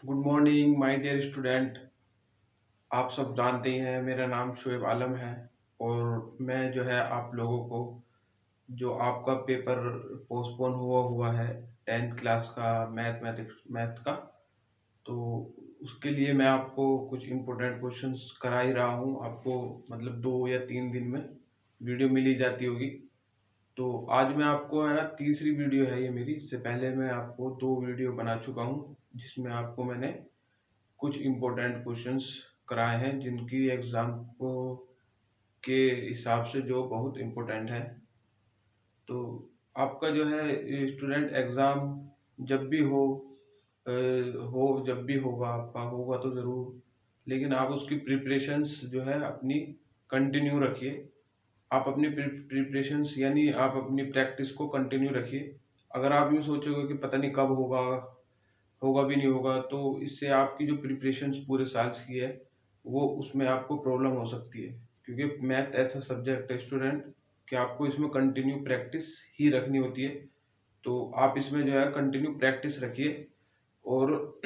Good morning my dear student. आप सब जानते ही हैं मेरा नाम शोएब आलम है। और मैं जो है आप लोगों को जो आपका पेपर पोस्टपोन हुआ हुआ है 10th क्लास का मैथ का, तो उसके लिए मैं आपको कुछ इम्पोर्टेंट क्वेश्चंस करा ही रहा हूँ। आपको मतलब 2 या 3 दिन में वीडियो मिल ही जाती होगी। तो आज मैं आपको है ना, तीसरी वीडियो है ये मेरी। इससे पहले मैं आपको 2 वीडियो बना चुका हूँ जिसमें आपको मैंने कुछ इम्पोर्टेंट क्वेश्चंस कराए हैं जिनकी एग्जाम को के हिसाब से जो बहुत इम्पोर्टेंट है। तो आपका जो है स्टूडेंट एग्जाम जब भी अ, जब भी होगा, आपका होगा तो ज़रूर, लेकिन आप उसकी प्रिपरेशंस जो है अपनी कंटिन्यू रखिए। आप अपनी प्रिपरेशंस यानी आप अपनी प्रैक्टिस को कंटिन्यू रखिए। अगर आप यूँ सोचोगे कि पता नहीं कब होगा, होगा भी नहीं होगा, तो इससे आपकी जो प्रिपरेशंस पूरे साल की है वो उसमें आपको प्रॉब्लम हो सकती है। क्योंकि मैथ ऐसा सब्जेक्ट है स्टूडेंट कि आपको इसमें कंटिन्यू प्रैक्टिस ही रखनी होती है। तो आप इसमें जो है कंटिन्यू प्रैक्टिस रखिए। और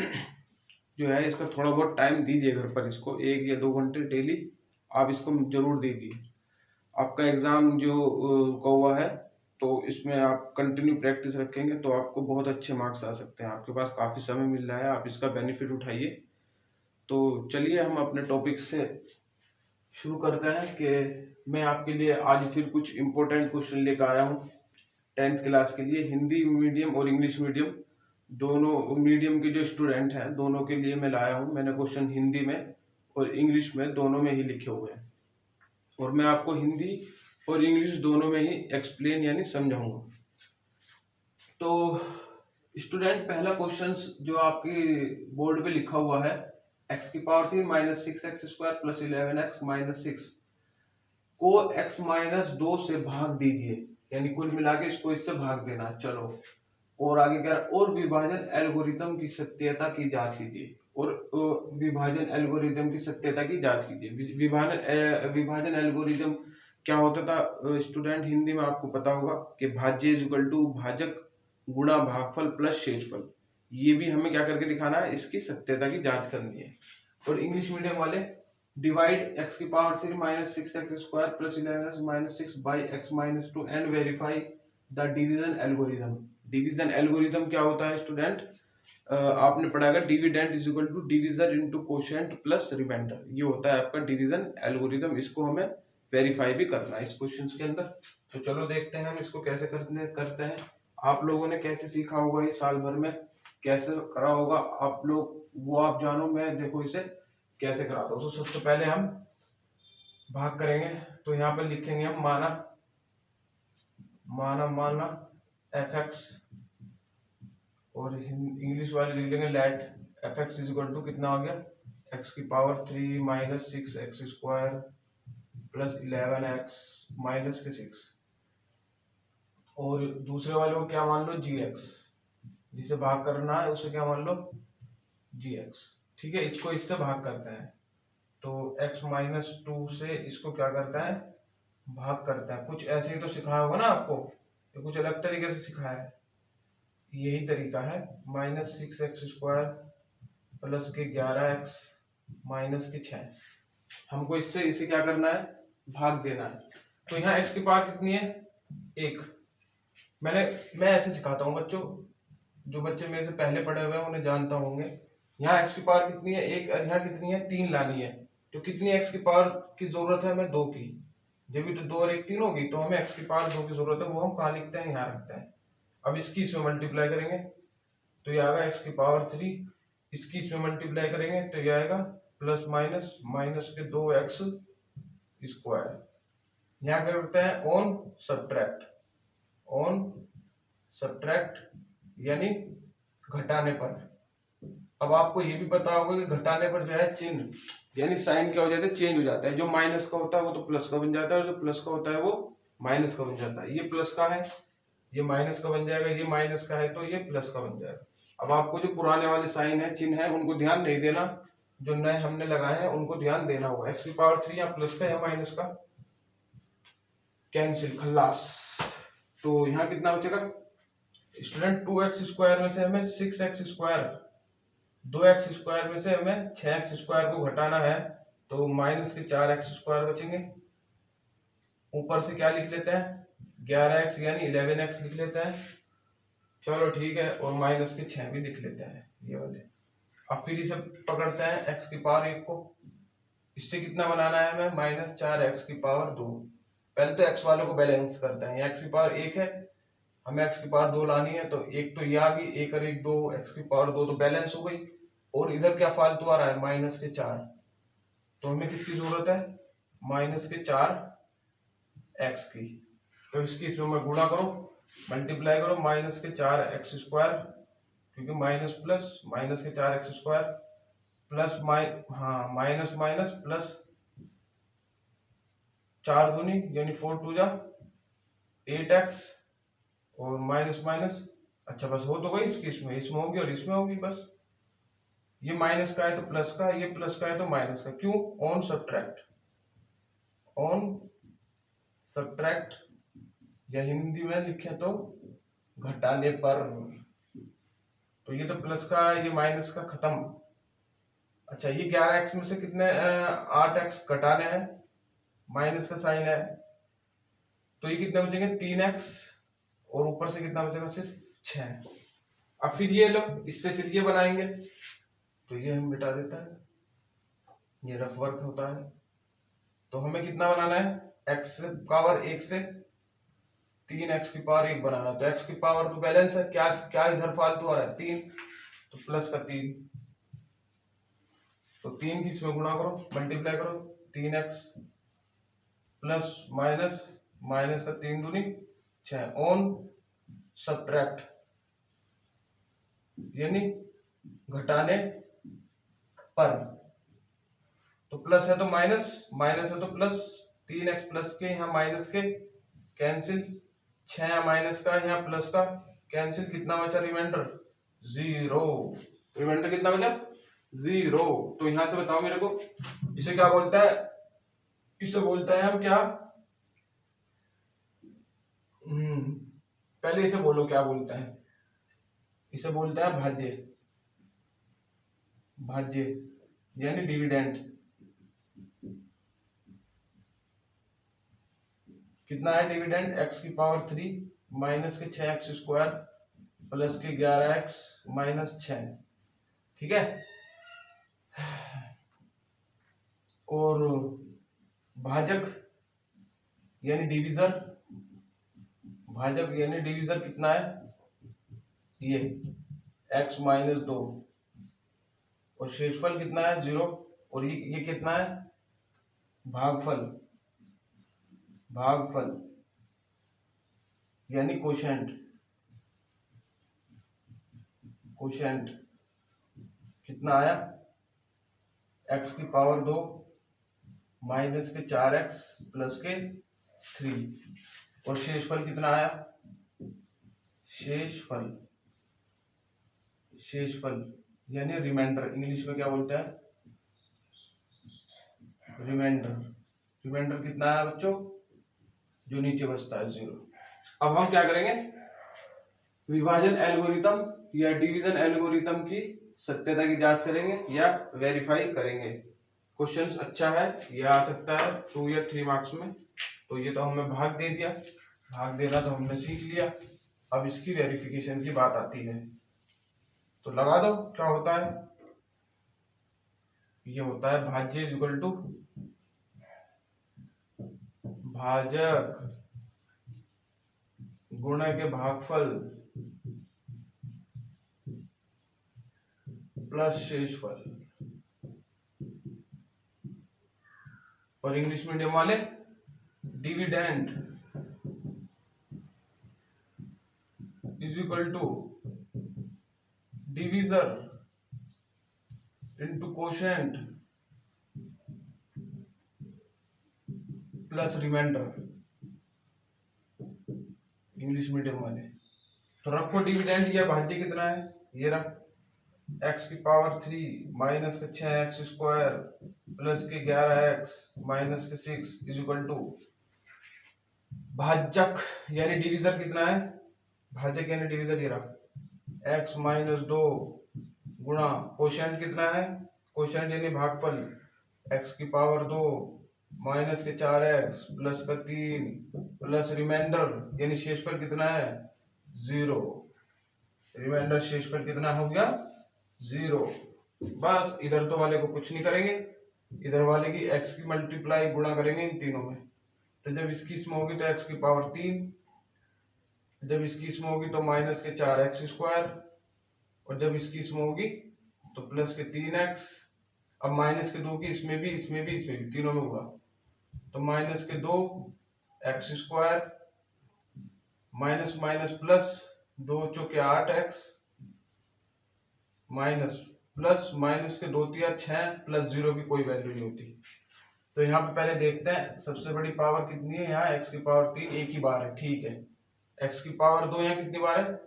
जो है इसका थोड़ा बहुत टाइम दीजिए घर पर, इसको 1 या 2 घंटे डेली आप इसको जरूर दीजिए। आपका एग्ज़ाम जो का हुआ है, तो इसमें आप कंटिन्यू प्रैक्टिस रखेंगे तो आपको बहुत अच्छे मार्क्स आ सकते हैं। आपके पास काफ़ी समय मिल रहा है, आप इसका बेनिफिट उठाइए। तो चलिए हम अपने टॉपिक से शुरू करते हैं कि मैं आपके लिए आज फिर कुछ इम्पोर्टेंट क्वेश्चन लेकर आया हूँ 10th क्लास के लिए। हिंदी मीडियम और इंग्लिश मीडियम दोनों मीडियम के जो स्टूडेंट हैं दोनों के लिए मैं लाया हूँ। मैंने क्वेश्चन हिंदी में और इंग्लिश में दोनों में ही लिखे हुए हैं, और मैं आपको हिंदी और इंग्लिश दोनों में ही एक्सप्लेन यानी समझाऊंगा। तो स्टूडेंट, पहला क्वेश्चन जो आपकी बोर्ड पे लिखा हुआ है, x⁻³ - 6x² + 11x - 6 को x-2 से भाग दीजिए, यानी कुल मिला के इसको इससे भाग देना। चलो, और आगे क्या, और विभाजन एल्गोरिथम की सत्यता की जांच कीजिए। और विभाजन एल्गोरिथम की सत्यता की जांच कीजिए। विभाजन एल्गोरिथम क्या होता था स्टूडेंट? हिंदी में आपको पता होगा कि भाज्य इज इक्वल टू भाजक गुणा भागफल प्लस शेषफल। ये भी हमें क्या करके दिखाना है, इसकी सत्यता की जांच करनी है। और इंग्लिश मीडियम वाले, divide x⁻³ - 6x² + 11x - 6 by x-2 and verify the division algorithm. Division algorithm क्या होता है स्टूडेंट? आपने पढ़ा है dividend is equal to division into quotient plus remainder. ये होता है आपका डिवीजन एल्गोरिथम। इसको हमें वेरीफाई भी करना है इस क्वेश्चन के अंदर। तो चलो देखते हैं हम इसको कैसे करते हैं। आप लोगों ने कैसे सीखा होगा, इस साल भर में कैसे करा होगा आप लोग, वो आप जानो। मैं देखो इसे कैसे कराता हूँ। तो सबसे पहले हम भाग करेंगे। तो यहाँ पे लिखेंगे हम माना माना माना एफ एक्स, और इंग्लिश वाले लिख लेंगे let F X is equal to कितना हो गया, x⁻³ - 6x² + 11x - 6। और दूसरे वाले को क्या मान लो, जी एक्स, जिसे भाग करना है उसे क्या मान लो, जी एक्स। ठीक है, इसको इससे भाग करते हैं। तो x-2 से इसको क्या करता है, भाग करता है। कुछ ऐसे ही तो सिखाया होगा ना आपको, ये कुछ अलग तरीके से सिखाया है। यही तरीका है, -6x² प्लस के 11x माइनस के 6। हमको इससे इसे क्या करना है, भाग देना है। तो यहाँ x की पावर कितनी है, 1। मैं ऐसे सिखाता हूँ बच्चों, जो बच्चे मेरे से पहले पढ़े हुए हैं उन्हें जानता होंगे। यहाँ x की पावर कितनी है, 1, और यहाँ कितनी है, 3 लानी है। तो कितनी x की पावर की जरूरत है हमें, 2 की। जब भी तो 2 और 1 3 होगी, तो हमें x की पावर 2 की जरूरत है। वो हम कहाँ लिखते हैं, यहाँ रखते हैं। अब इसकी इसमें मल्टीप्लाई करेंगे तो ये आएगा x की पावर 3। इसकी इसमें मल्टीप्लाई करेंगे तो ये आएगा प्लस माइनस माइनस के 2x स्क्वायर। यहाँ क्या करते हैं, ऑन सब्ट्रैक्ट यानी घटाने पर। अब आपको ये भी पता होगा कि घटाने पर जो है चिन्ह यानी साइन क्या हो जाता है, चेंज हो जाता है। जो माइनस का होता है वो तो प्लस का बन जाता है, और जो प्लस का होता है वो माइनस का बन जाता है। ये प्लस का है, ये माइनस का बन जाएगा, ये माइनस का है तो ये प्लस का बन जाएगा। अब आपको जो पुराने वाले साइन है, चिन्ह है, उनको ध्यान नहीं देना, जो नए हमने लगाए हैं उनको ध्यान देना होगा। x की पावर 3 या प्लस का या माइनस का, कैंसिल, खल्लास। तो यहाँ कितना बचेगा स्टूडेंट, 2x² में से हमें 6x² 2x² में से हमें 6x² को घटाना है, तो -4x² बचेंगे। ऊपर से क्या लिख लेते हैं, 11x यानी 11x लिख लेते हैं। चलो ठीक है, और -6 भी लिख लेते हैं ये वाले। अब फिर इसे पकड़ते हैं x⁻1 को। इससे कितना बनाना है हमें, -4x⁻2। पहले तो x वालों को बैलेंस करते हैं, x⁻1 है, हमें x⁻2 लानी है, तो एक तो ये आ गई, 1 और 1 2, x⁻2 तो बैलेंस हो गई। और इधर क्या फालतू आ रहा है, -4, तो हमें किसकी जरूरत है, -4x की। तो इसकी इसमें मैं गुणा करो, मल्टीप्लाई करो, -4x², क्योंकि minus plus, -4x² plus minus minus plus, 4 दूनी यानी 4 2 जा 8x, और माइनस माइनस, अच्छा बस हो तो गई, इसकी इसमें होगी और इसमें होगी बस। ये माइनस का है तो प्लस का, ये प्लस का है तो माइनस का, क्यों, ऑन सब्ट्रैक्ट, या हिंदी में लिखे तो घटाने पर। तो ये तो प्लस का, ये माइनस का, खत्म। अच्छा, ये 11x में से कितने 8x घटाने हैं, माइनस का साइन है, तो ये कितने बचेंगे, 3x, और ऊपर से कितना बचेगा, सिर्फ 6। अब फिर ये लो, इससे फिर ये बनाएंगे, तो ये हम मिटा देता है, ये रफ वर्क होता है। तो हमें कितना बनाना है, x⁻1 से 3x⁻1 बनाना, तो x⁻, तो बैलेंस है, क्या क्या इधर फालतू आ रहा है, 3, तो प्लस का 3, तो 3 की इसमें गुणा करो, मल्टीप्लाई करो, 3x प्लस माइनस माइनस का 3 दूनी 6, ऑन सब्ट्रैक्ट यानी घटाने पर। तो प्लस है तो माइनस, माइनस है तो प्लस, 3x प्लस के यहाँ माइनस के कैंसिल, 6 माइनस का यहाँ प्लस का कैंसिल, कितना बचा रिमाइंडर, 0। रिमाइंडर कितना बचा, 0। तो यहां से बताओ मेरे को, इसे क्या बोलता है, इसे बोलता है हम क्या, पहले इसे बोलो क्या बोलता है, इसे बोलता है भाज्य, भाज्य यानी डिविडेंड। कितना है डिविडेंड, x⁻3 माइनस के 6x² प्लस के 11x माइनस 6, ठीक है। और भाजक यानी डिविजर, भाजक यानी डिविजर कितना है, ये x-2, और शेषफल कितना है 0, और ये कितना है, भागफल, भागफल यानी कोशेंट, कोशेंट कितना आया, x⁻2 माइनस के 4x प्लस के 3, और शेषफल कितना आया, शेषफल, शेषफल यानी रिमाइंडर, इंग्लिश में क्या बोलते हैं, रिमाइंडर। रिमाइंडर कितना है बच्चों, जो नीचे बचता है 0। अब हम क्या करेंगे, विभाजन एल्गोरिथम या डिवीजन एल्गोरिथम की सत्यता की जांच करेंगे या वेरीफाई करेंगे। क्वेश्चंस अच्छा है, ये आ सकता है 2 या 3 मार्क्स में। तो ये तो हमें भाग दे दिया, भाग देना तो हमने सीख लिया। अब इसकी वेरिफिकेशन की बात आती है, तो लगा दो क्या होता है। ये होता है भाज्य इक्वल टू भाजक गुणा के भागफल प्लस शेषफल। और इंग्लिश मीडियम वाले dividend is equal to divisor into quotient plus remainder, English medium वाले। तो रखो डिविडेंड, या भाज्य कितना है, ये रख x⁻3 माइनस के 6x² प्लस के 11x माइनस के 6 इज इक्वल टू भाजक यानी डिविजर कितना है, भाजक यानी डिविजर ये रहा x-2 गुणा कोशेंट कितना है, कोशेंट यानी भागफल x की पावर 2 माइनस के 4x प्लस का 3 प्लस रिमाइंडर यानी शेषफल कितना है 0, रिमाइंडर शेषफल कितना हो गया 0। बस इधर तो वाले को कुछ नहीं करेंगे, इधर वाले की x की मल्टीप्लाई गुणा करेंगे इन तीनों में। तो जब इसकी इसमें होगी तो x की पावर 3, जब इसकी इसमें होगी तो माइनस के 4x स्क्वायर, और जब इसकी इसमें होगी तो प्लस के 3x। अब माइनस के 2 की इसमें भी इसमें भी इसमें भी तीनों में हुआ तो माइनस के 2 x square minus minus plus 2 चौके 8x माइनस प्लस माइनस के 2 तिया 6 प्लस 0 की कोई वैल्यू नहीं होती। तो यहाँ पे पहले देखते हैं सबसे बड़ी पावर कितनी है, यहाँ x की पावर 3 एक ही बार है, ठीक है। x की पावर 2 यहाँ कितनी बार है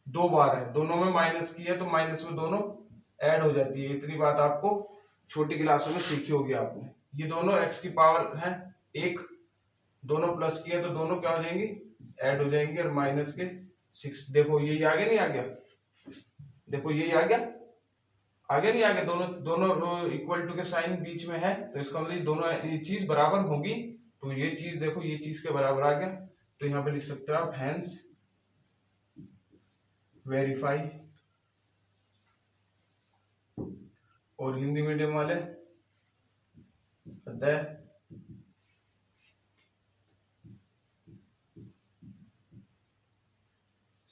2 बार है, दोनों में माइनस की है तो माइनस में दोनों ऐड हो जाती है। इतनी बात आपको छोटी क्लासों में सीखी होगी आपने। ये दोनों x की पावर है 1, दोनों प्लस की है तो दोनों क्या हो जाएंगी ऐड हो जाएंगे, और माइनस के 6। देखो यही आ गया नहीं आ गया, देखो यही आ गया, आगे नहीं आगे, दोनों दोनों इक्वल टू के साइन बीच में है तो इसका मतलब दोनों ये चीज बराबर होगी। तो ये चीज देखो ये चीज के बराबर आ गया, तो यहाँ पे लिख सकते हो आप हैंस वेरीफाई। और हिंदी मीडियम वाले अतः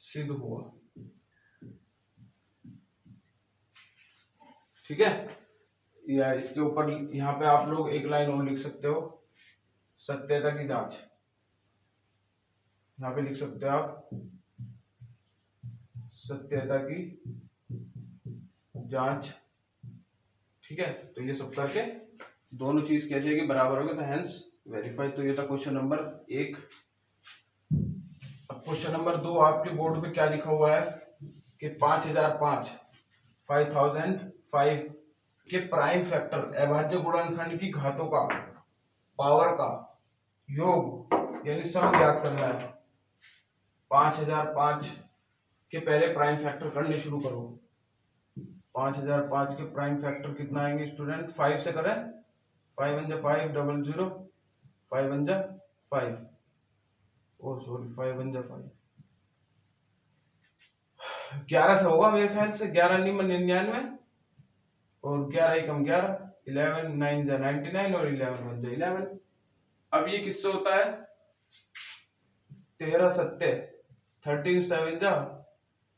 सिद्ध हुआ, ठीक है। या इसके ऊपर यहाँ पे आप लोग एक लाइन और लिख सकते हो, सत्यता की जांच। यहाँ पे लिख सकते हो आप सत्यता की जांच, ठीक है। तो ये सब करके दोनों चीज कैसे कि बराबर हो गए तो हैंस वेरीफाई। तो ये था क्वेश्चन नंबर 1। अब क्वेश्चन नंबर 2 आपके बोर्ड पे क्या लिखा हुआ है कि 5005 के प्राइम फैक्टर अभाज्य गुणनखंड की घातों का पावर का योग यानी सम ज्ञात करना है। 5005 के पहले प्राइम फैक्टर करने शुरू करो। 5005 के प्राइम फैक्टर कितना आएंगे स्टूडेंट, 5 से करें, 5 1 5 0 0 5 1 5, ओ सॉरी 5 1 5, 11 से होगा मेरे ख्याल से, 11 नहीं 99 और 11 ही कम 11, 11 9 99 और 11 1 11। अब ये किससे होता है 13 सत्ते 13 7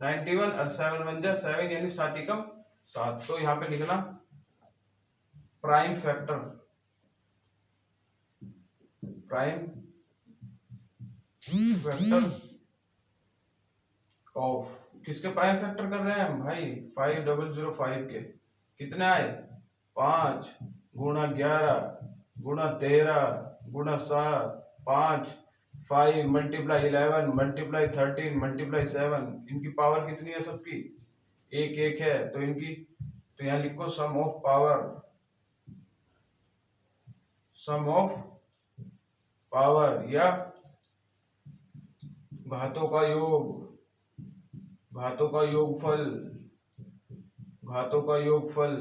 91 और 7 1 7 यानी 7 ही कम 7। तो यहाँ पे लिखना prime factor, prime factor of किसके प्राइम फैक्टर कर रहे हैं हम भाई 5005 के। कितने आए 5 गुणा 11 गुणा 13 गुणा 7 5 5 मल्टीप्लाई 11 मल्टीप्लाई 13 मल्टीप्लाई 7। इनकी पावर कितनी है सबकी 1 1 है तो इनकी, तो यहाँ लिखो sum of power, sum of power या घातों का योग, घातों का योगफल, घातों का योगफल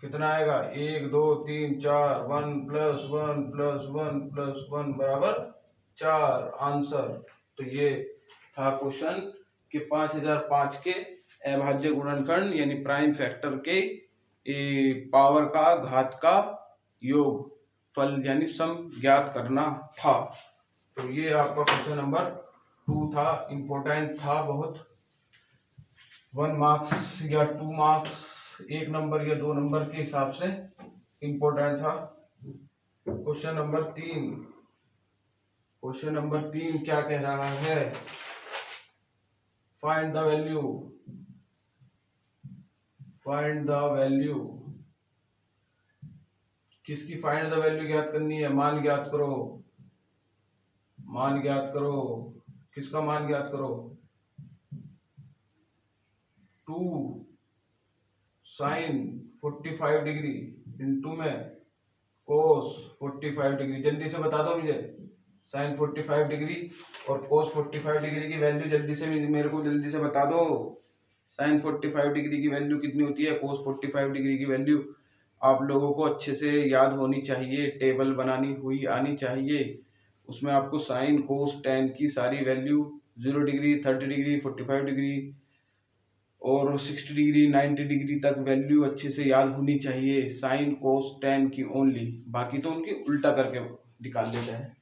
कितना आएगा 1 2 3 4 1 प्लस 1 प्लस 1 प्लस 1 बराबर 4 आंसर। तो ये था क्वेश्चन कि 5005 के अभाज्य गुणनखंड यानी प्राइम फैक्टर के पावर का घात का योग फल यानी सम ज्ञात करना था। तो ये आपका क्वेश्चन नंबर 2 था, इंपॉर्टेंट था बहुत, 1 मार्क्स या 2 मार्क्स 1 नंबर या 2 नंबर के हिसाब से इंपॉर्टेंट था। क्वेश्चन नंबर 3, क्वेश्चन नंबर 3 क्या कह रहा है, find the value, find the value, किसकी फाइंड द वैल्यू ज्ञात करनी है, मान ज्ञात करो, मान ज्ञात करो, किसका मान ज्ञात करो 2 साइन 45 डिग्री इंटू में कोस 45 डिग्री। जल्दी से बता दो मुझे साइन 45 डिग्री और कोस 45 डिग्री की वैल्यू, जल्दी से मेरे को जल्दी से बता दो। साइन 45 डिग्री की वैल्यू कितनी होती है, कोस 45 डिग्री की वैल्यू आप लोगों को अच्छे से याद होनी चाहिए, टेबल बनानी हुई आनी चाहिए। उसमें आपको साइन कोस टेन की सारी वैल्यू 0 डिग्री 30 डिग्री 45 डिग्री और 60 डिग्री 90 डिग्री तक वैल्यू अच्छे से याद होनी चाहिए साइन कोस टेन की ओनली। बाकी तो उनकी उल्टा करके निकाल लेते हैं।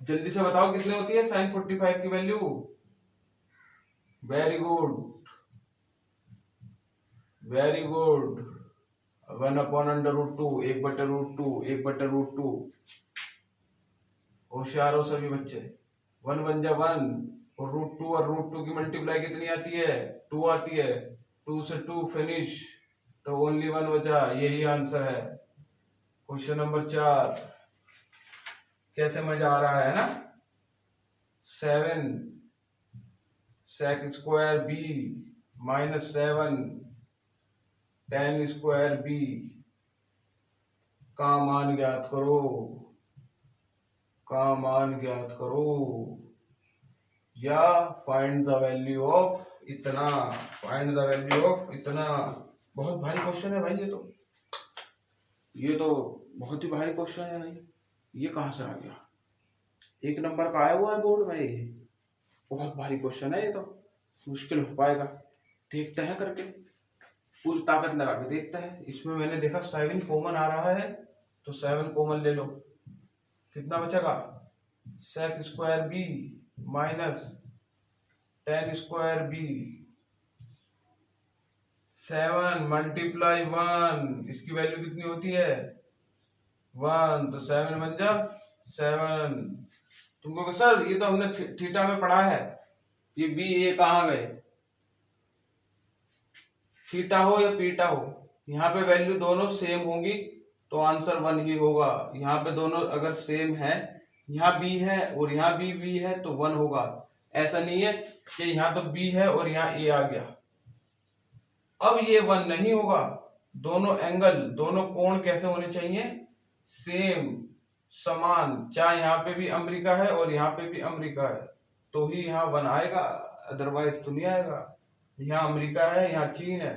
जल्दी से बताओ कितनी होती है साइन 45 की value. Very good, very good. 1/√2, 1/√2, 1/√2। होशियार हो सभी बच्चे। 1 1 जा 1 और √2 और √2 की मल्टीप्लाई कितनी आती है, 2 आती है। 2 से 2 फिनिश, तो ओनली 1 बचा, यही आंसर है। Question number 4। कैसे मजा आ रहा है ना। 7 sec square b -7 tan square b का मान ज्ञात करो, का मान ज्ञात करो, या फाइंड द वैल्यू ऑफ इतना, फाइंड द वैल्यू ऑफ इतना। बहुत भारी क्वेश्चन है भाई, ये तो बहुत ही भारी क्वेश्चन है भाई। ये कहाँ से आ गया, 1 नंबर का आया हुआ है बोर्ड में, ये बहुत भारी क्वेश्चन है, ये तो मुश्किल हो पाएगा। देखते हैं करके, पूरी ताकत लगा के देखते हैं। इसमें मैंने देखा 7 कॉमन आ रहा है, तो 7 कॉमन ले लो। कितना बचेगा, sec square b -tan square b। 7 multiply 1, इसकी वैल्यू कितनी होती है 1, तो 7 बन जा 7। तुम कहोगे सर ये तो हमने थीटा में पढ़ा है, ये बी ए कहाँ गए। थीटा हो या पीटा हो, यहाँ पे वैल्यू दोनों सेम होंगी तो आंसर 1 ही होगा। यहाँ पे दोनों अगर सेम है, यहाँ बी है और यहाँ बी है, तो 1 होगा। ऐसा नहीं है कि यहाँ तो बी है और यहाँ ए आ गया, अब ये 1 नहीं होगा। दोनों एंगल, दोनों कोण कैसे होने चाहिए, सेम, समान। चाहे यहाँ पे भी अमेरिका है और यहाँ पे भी अमेरिका है, तो ही यहाँ 1 आएगा, अदरवाइज तो नहीं आएगा। यहाँ अमेरिका है, यहाँ चीन है,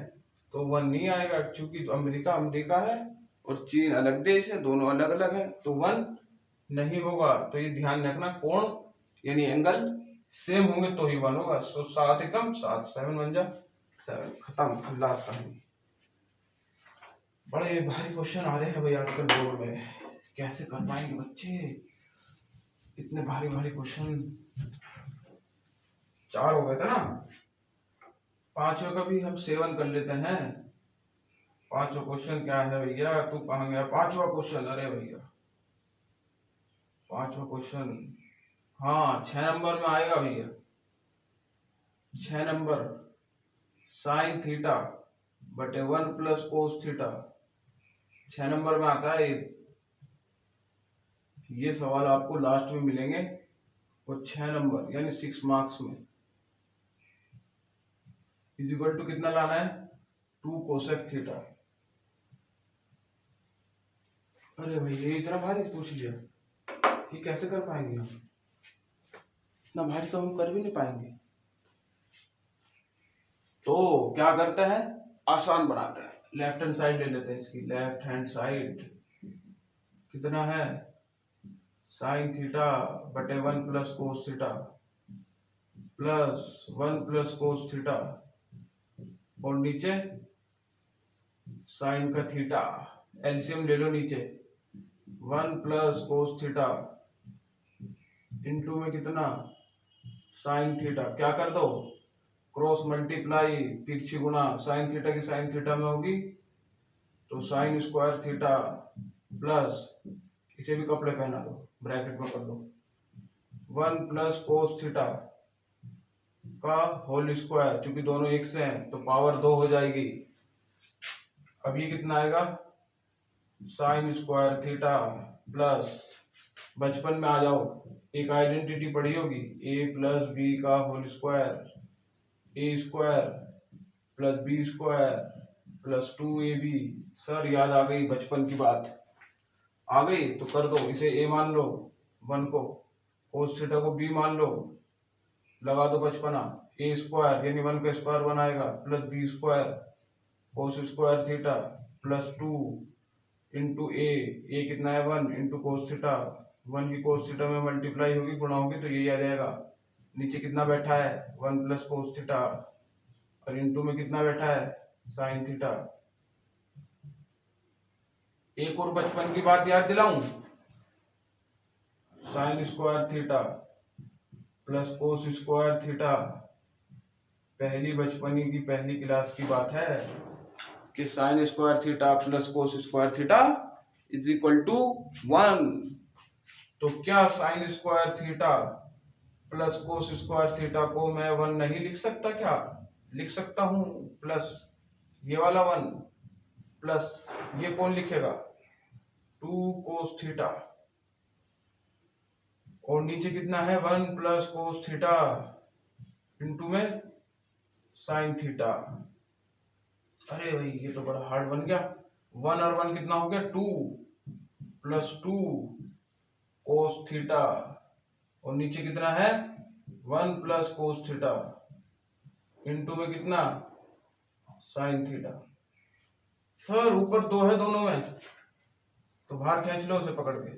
तो 1 नहीं आएगा, क्योंकि अमेरिका अमेरिका है और चीन अलग देश है, दोनों अलग अलग है, तो 1 नहीं होगा। तो ये ध्यान रखना, कोण यानी एंगल सेम होंगे तो ही 1 होगा। सो 7 एकम 7, 7 बन जा 7, खत्म, खल्लास कहानी। बड़े भारी क्वेश्चन आ रहे हैं भाई आजकल बोर्ड में, कैसे कर पाएंगे बच्चे इतने भारी भारी क्वेश्चन। 4 हो गए थे ना, 5वें का भी हम सेवन कर लेते हैं। 5वां क्वेश्चन क्या है भैया, तू कहाँ गया 5वां क्वेश्चन। अरे भैया 5वां क्वेश्चन, हाँ 6 नंबर में आएगा भैया। 6 नंबर, साइन थीटा बटे 1 प्लस कोस थीटा, 6 नंबर में आता है। ये सवाल आपको लास्ट में मिलेंगे, और 6 नंबर यानी 6 मार्क्स में। इज इक्वल टू कितना लाना है, 2 कोसेक थीटा। अरे भाई ये इतना भारी पूछ लिया, ये कैसे कर पाएंगे हम, इतना भारी तो हम कर भी नहीं पाएंगे। तो क्या करते हैं, आसान बनाते हैं, लेफ्ट हैंड साइड ले लेते हैं इसकी। लेफ्ट हैंड साइड कितना है, साइन थीटा बटे 1 plus cos theta plus 1 plus cos theta, और नीचे साइन का थीटा, एलसीएम ले लो नीचे। 1 प्लस कोस थीटा इंटू में कितना, साइन थीटा। क्या कर दो, क्रॉस मल्टीप्लाई, तिरछी गुणा, साइन थीटा की साइन थीटा में होगी, तो साइन स्क्वायर थीटा प्लस, इसे भी कपड़े पहना दो, ब्रैकेट में कर दो, 1 प्लस कोस थीटा का होल स्क्वायर, चूंकि दोनों एक से हैं तो पावर 2 हो जाएगी। अब ये कितना आएगा, साइन स्क्वायर थीटा प्लस, बचपन में आ जाओ, एक आइडेंटिटी पढ़ी होगी, a प्लस बी का whole square, A square plus B square plus 2ab। Sir याद आ गई, बचपन की बात आ गई, तो कर दो, इसे a मान लो 1 को, कोस थीटा को b मान लो, लगा दो 55, ए स्क्वायर यानी 1 का स्क्वायर 1 आएगा plus B square cos square theta plus 2 into A कितना है 1 इंटू कोस थीटा, 1 की कोस थीटा में मल्टीप्लाई होगी गुणा होगी तो यही आ जाएगा। नीचे कितना बैठा है 1 प्लस कोस थीटा और इंटू में कितना बैठा है साइन थीटा। एक और बचपन की बात याद दिलाऊं, sine square theta plus cos square theta, पहली बचपनी की पहली क्लास की बात है कि sine square theta plus cos square theta is equal to 1। तो क्या sine square theta plus cos square theta को मैं 1 नहीं लिख सकता? क्या लिख सकता हूं? प्लस ये वाला 1 प्लस ये कौन लिखेगा 2 कोस थीटा और नीचे कितना है 1 प्लस कोस थीटा इंटू में साइन थीटा। अरे भाई ये तो बड़ा हार्ड बन गया। 1 और 1 कितना हो गया 2 प्लस 2 कोस थीटा और नीचे कितना है 1 प्लस कोस थीटा इंटू में कितना साइन थीटा। सर ऊपर 2 है दोनों में तो बाहर खींच लो उसे पकड़ के,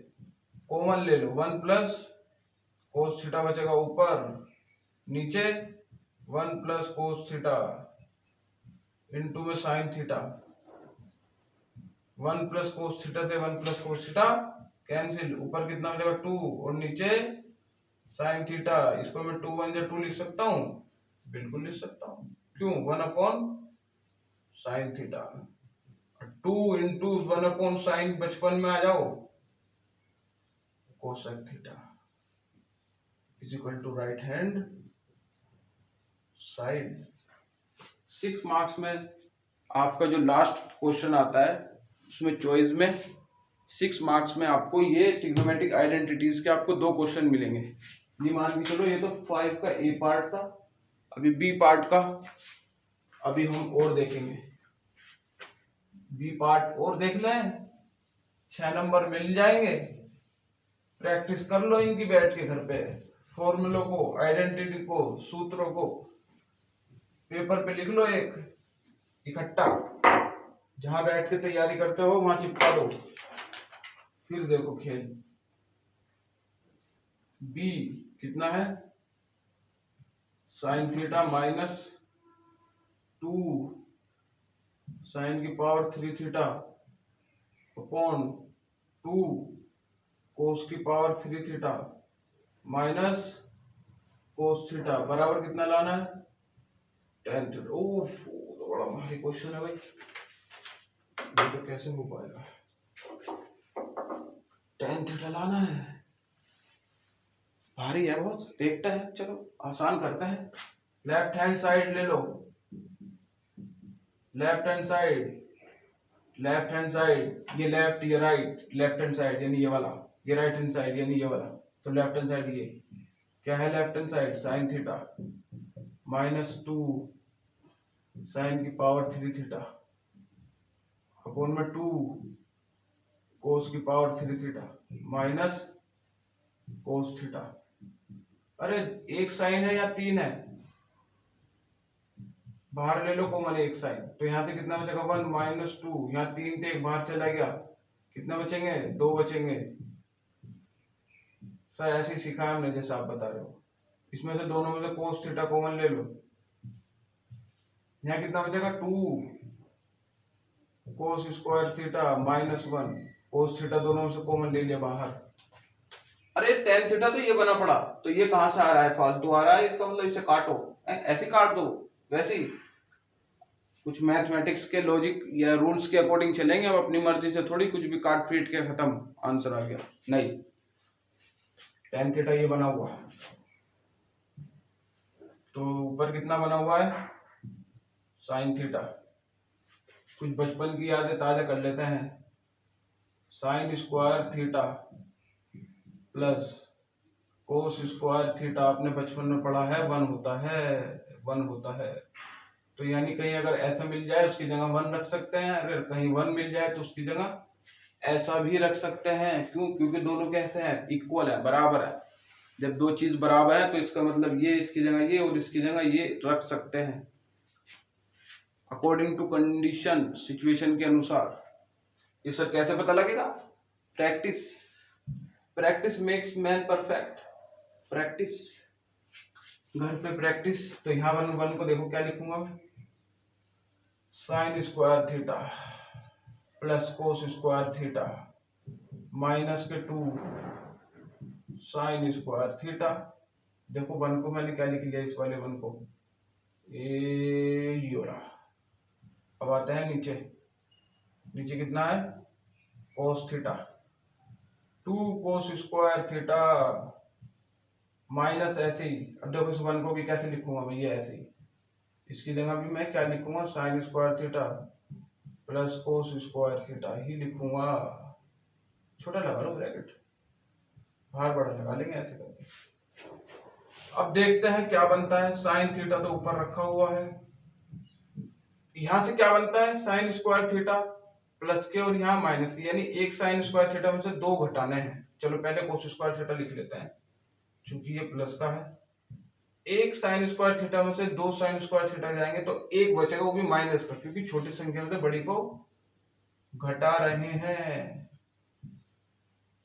कॉमन ले लो 1 प्लस कोस थीटा बचेगा ऊपर, नीचे 1 प्लस कोस थीटा इंटू में sine theta. 1 plus cos theta से 1 प्लस कोस थीटा कैंसिल, ऊपर कितना बचेगा 2 और नीचे साइन थीटा। इसको मैं 2 1 2 लिख सकता हूँ, बिल्कुल लिख सकता हूँ। क्यों 1 upon sine theta, 2 into 1 upon sine बचपन में आ जाओ cosec theta is equal to right hand side. 6 marks में आपका जो लास्ट क्वेश्चन आता है उसमें चॉइस में 6 मार्क्स में आपको ये ट्रिग्नोमेट्रिक आइडेंटिटीज के आपको 2 क्वेश्चन मिलेंगे। ये मान के चलो ये तो 5 का ए पार्ट था, अभी बी पार्ट का अभी हम और देखेंगे। बी पार्ट और देख लें, 6 नंबर मिल जाएंगे। प्रैक्टिस कर लो इनकी बैठ के घर पे, फॉर्मूलों को, आइडेंटिटी को, सूत्रों को पेपर पे लिख लो एक इकट्ठा, जहां बैठ के तैयारी करते हो वहां चिपका दो, फिर देखो खेल। बी कितना है साइन थीटा माइनस 2 साइन की पावर 3 थीटा अपॉन 2 कोस की power 3 theta minus cos theta बराबर कितना लाना है 10 थीटा। ओफ तो बड़ा भारी क्वेश्चन है भाई, ये तो कैसे हो पाएगा। 10 थीटा लाना है, भारी है बहुत, देखते हैं, चलो आसान करते हैं। लेफ्ट हैंड साइड ले लो, left hand side, left hand side, ये लेफ्ट ये राइट, लेफ्ट हैंड साइड यानी ये वाला, ये राइट हैंड साइड यानी ये वाला, तो लेफ्ट हैंड साइड ये क्या है left hand side sine theta minus 2 sine की पावर 3 थीटा अपॉन में 2 कोस की power 3 theta minus cos theta. अरे एक साइन है या 3 है, बाहर ले लो कॉमन एक साइन, तो यहां से कितना बचेगा 1 माइनस 2, यहाँ 3 थे एक बाहर चला गया, कितना बचेंगे 2 बचेंगे। सर ऐसे ही सीखा है हमने जैसे आप बता रहे हो। इसमें से दोनों में से कोस थीटा कॉमन ले लो, यहाँ कितना बचेगा 2 कोस square theta minus 1 cos theta, दोनों में से कॉमन ले लिया बाहर। अरे tan थीटा तो ये बना पड़ा, तो ये कहां से आ रहा है फालतू आ रहा है, इसका मतलब इसे काटो, ऐसे काट दो। वैसे ही कुछ मैथमेटिक्स के लॉजिक या रूल्स के अकॉर्डिंग चलेंगे, हम अपनी मर्जी से थोड़ी कुछ भी काट पीट के खत्म आंसर आ गया, नहीं। tan थीटा ये बना हुआ, तो ऊपर कितना बना हुआ है साइन थीटा। कुछ बचपन की यादें ताजा कर लेते हैं। Sign square theta plus cos square theta आपने बचपन में पढ़ा है 1 होता है, 1 होता है। तो यानी कहीं अगर ऐसा मिल जाए उसकी जगह 1 रख सकते हैं, अगर कहीं 1 मिल जाए तो उसकी जगह ऐसा भी रख सकते हैं। क्यों? क्योंकि दोनों कैसे हैं इक्वल है, बराबर है। जब दो चीज बराबर है तो इसका मतलब ये इसकी जगह ये और इसकी जगह ये रख सकते हैं अकॉर्डिंग टू कंडीशन, सिचुएशन के अनुसार। ये सर कैसे पता लगेगा? Practice, practice makes man perfect. Practice, घर पे प्रैक्टिस। तो यहाँ वन को देखो क्या लिखूंगा मैं, sign square theta plus cos square theta minus के 2 साइन स्क्वायर थीटा। देखो वन को मैंने क्या लिख लिया, इस वाले वन को ये रहा। अब आते हैं नीचे, नीचे कितना है कोस थीटा, 2 कोस स्क्वायर थीटा माइनस ऐसे ही। अब देखो इस वन को भी कैसे लिखूंगा मैं, ये ऐसे ही, इसकी जगह भी मैं क्या लिखूंगा, sine square theta plus cos square theta ही लिखूंगा। छोटा लगा लो ब्रैकेट, बाहर बड़ा लगा लेंगे ऐसे करके। अब देखते हैं क्या बनता है। साइन थीटा तो ऊपर रखा हुआ है, यहां से क्या बनता है, साइन स्क्वायर थीटा प्लस के और यहाँ माइनस के, यानी एक साइन स्क्वायर थीटा में से 2 घटाने हैं। चलो पहले कोस स्क्वायर थीटा लिख लेते हैं, क्योंकि ये प्लस का है। एक साइन स्क्वायर थीटा में से 2 साइन स्क्वायर थीटा जाएंगे तो एक बचेगा, वो भी माइनस का, क्योंकि छोटी संख्या में से बड़ी को घटा रहे हैं,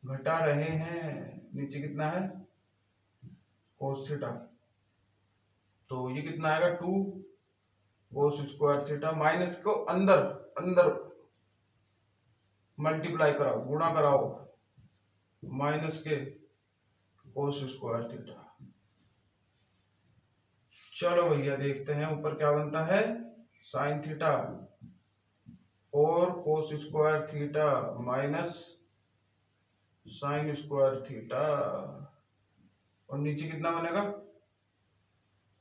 घटा रहे हैं। नीचे कितना है कोस थीटा, तो ये कितना आएगा 2 कोस स्क्वायर थीटा, माइनस को अंदर अंदर मल्टीप्लाई कराओ, गुणा कराओ, माइनस के कोस स्क्वायर थीटा। चलो भैया देखते हैं ऊपर क्या बनता है, साइन थीटा और कोस square theta minus sign square theta, और नीचे कितना बनेगा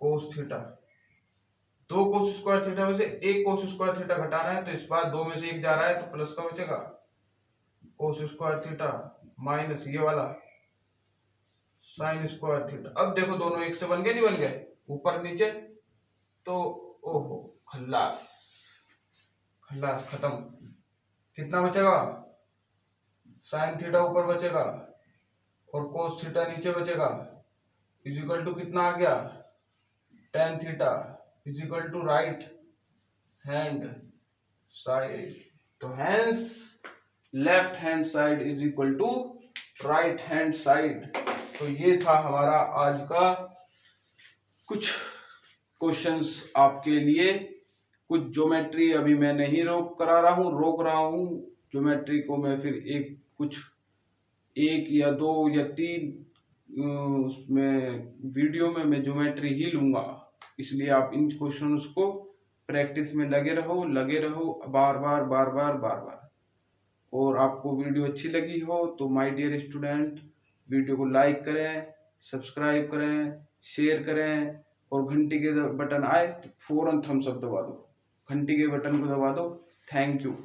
कोस थीटा। 2 कोस स्क्वायर थीटा में से एक कोस स्क्वायर थीटा घटाना है, तो इस बार 2 में से 1 जा रहा है तो प्लस का बचेगा कोस स्क्वायर थीटा माइनस ये वाला साइन स्क्वायर थीटा। अब देखो दोनों एक से बन गए, नहीं बन गए, ऊपर नीचे, तो ओहो खल्लास, खल्लास खत्म। कितना बचेगा, साइन थीटा ऊपर बचेगा और कोस थीटा नीचे बचेगा, इज इक्वल टू कितना आ गया, tan theta is equal to right hand side. तो hence left hand side is equal to right hand side. तो ये था हमारा आज का कुछ क्वेश्चंस आपके लिए। कुछ ज्योमेट्री अभी मैं नहीं रोक रहा हूँ ज्योमेट्री को मैं फिर एक या 2 या 3 उसमें वीडियो में मैं ज्योमेट्री ही लूंगा। इसलिए आप इन क्वेश्चंस को प्रैक्टिस में लगे रहो बार बार। और आपको वीडियो अच्छी लगी हो तो माय डियर स्टूडेंट वीडियो को लाइक करें, सब्सक्राइब करें, शेयर करें, और घंटी के बटन आए तो फौरन थम्स अप दबा दो, घंटी के बटन को दबा दो। Thank you.